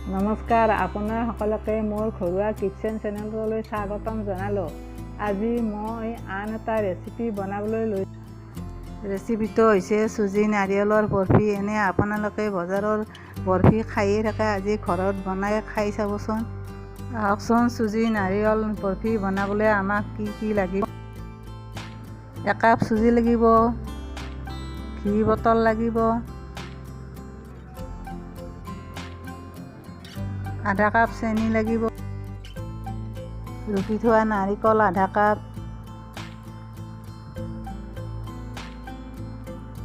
নমস্কাৰ, আপোনাৰ সকলোকে মোৰ ঘৰুৱা কিটচেন চেনেললৈ স্বাগতম জনালোঁ। আজি মই আন এটা ৰেচিপি বনাবলৈ লৈছোঁ। ৰেচিপিটো হৈছে চুজি নাৰিকলৰ বৰফি। এনে আপোনালোকে বজাৰৰ বৰফি খায়ে থাকে, আজি ঘৰত বনাই খাই চাবচোন। আহকচোন, চুজি নাৰিকল বৰফি বনাবলৈ আমাক কি লাগিব। 1 কাপ চুজি লাগিব, ঘি বটল লাগিব, আধা কাপ চেনি লাগিব, ৰুকি থোৱা নাৰিকল আধা কাপ,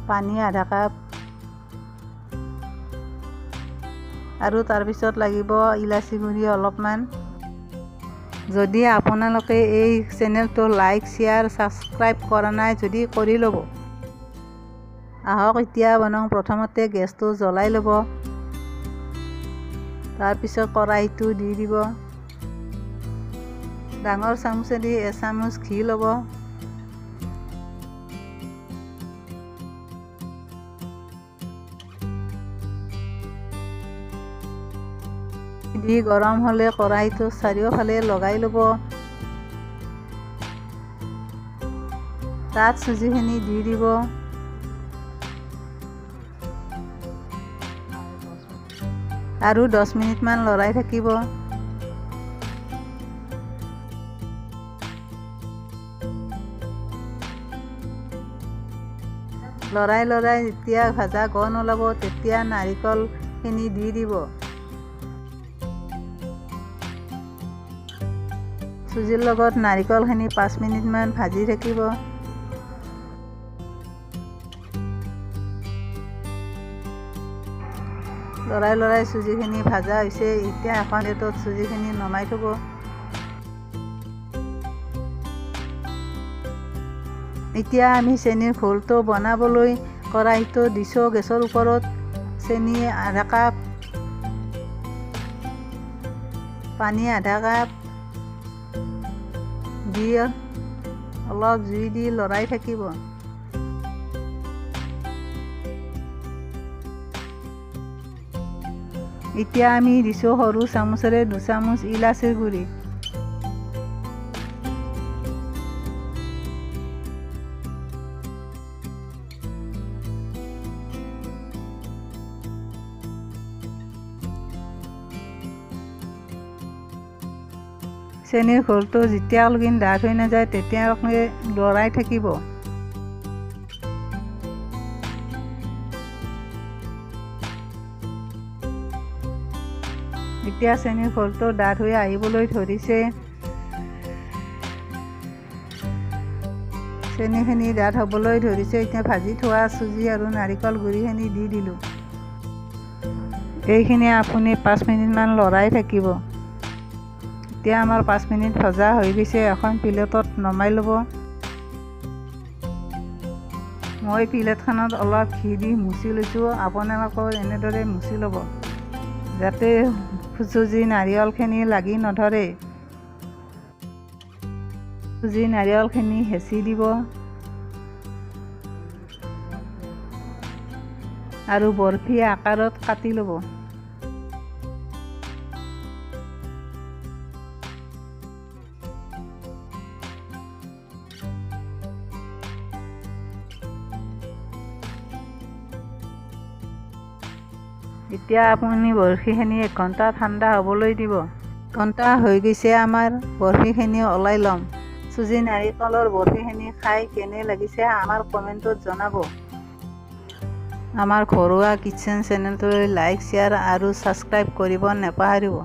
পানী আধা কাপ, আৰু তাৰপিছত লাগিব ইলাচি গুড়ি অলপমান। যদি আপোনালোকে এই চেনেলটো লাইক, শ্বেয়াৰ, ছাবস্ক্ৰাইব কৰা নাই যদি কৰি ল'ব। আহক এতিয়া বনাওঁ। প্ৰথমতে গেছটো জ্বলাই ল'ব, তাৰপিছত কড়াহীটো দি দিব। ডাঙৰ চামুচেদি এচামুচ ঘি ল'ব, দি গৰম হ'লে কড়াহীটো চাৰিওফালে লগাই ল'ব। তাত চুজিখিনি দি দিব। আৰু 10 মিনিটমান লৰাই থাকিব। লৰাই যেতিয়া ভাজা গন্ধ ওলাব, তেতিয়া নাৰিকলখিনি দি দিব। চুজিৰ লগত নাৰিকলখিনি 5 মিনিটমান ভাজি থাকিব। লৰাই চুজিখিনি ভাজা হৈছে। এতিয়া এখন প্লেটত চুজিখিনি নমাই থ'ব। এতিয়া আমি চেনিৰ ঘোলটো বনাবলৈ কড়াহীটো দিছোঁ গেছৰ ওপৰত। চেনি আধা কাপ, পানী আধা কাপ দি অলপ জুই দি লৰাই থাকিব। এতিয়া আমি দিছোঁ সৰু চামুচেৰে 2 চামুচ ইলাচিৰ গুড়ি। চেনিৰ ঘোলটো যেতিয়ালৈকে ডাঠ হৈ নাযায় তেতিয়ালৈকে লৰাই থাকিব। এতিয়া চেনিৰ ঘোলটো ডাঠ হৈ আহিবলৈ ধৰিছে। চেনিখিনি ডাঠ হ'বলৈ ধৰিছে। এতিয়া ভাজি থোৱা চুজি আৰু নাৰিকল গুড়িখিনি দি দিলোঁ। এইখিনি আপুনি 5 মিনিটমান লৰাই থাকিব। এতিয়া আমাৰ 5 মিনিট ভজা হৈ গৈছে। এখন প্লেটত নমাই ল'ব। মই প্লেটখনত অলপ ঘি দি মুচি লৈছোঁ। আপোনালোকেও এনেদৰে মুচি ল'ব, যাতে চুজি নাৰিকলখিনি লাগি নধৰে। চুজি নাৰিকলখিনি হেঁচি দিব আৰু বৰফি আকাৰত কাটি ল'ব। এতিয়া আপুনি বৰফিখিনি 1 ঘণ্টা ঠাণ্ডা হ'বলৈ দিব। 1 ঘণ্টা হৈ গৈছে। আমাৰ বৰফিখিনি ওলাই ল'ম। চুজি নাৰিকলৰ বৰফিখিনি খাই কেনে লাগিছে আমাৰ কমেণ্টত জনাব। আমাৰ ঘৰুৱা কিটচেন চেনেলটোলৈ লাইক, শ্বেয়াৰ আৰু ছাবস্ক্ৰাইব কৰিব নাপাহৰিব।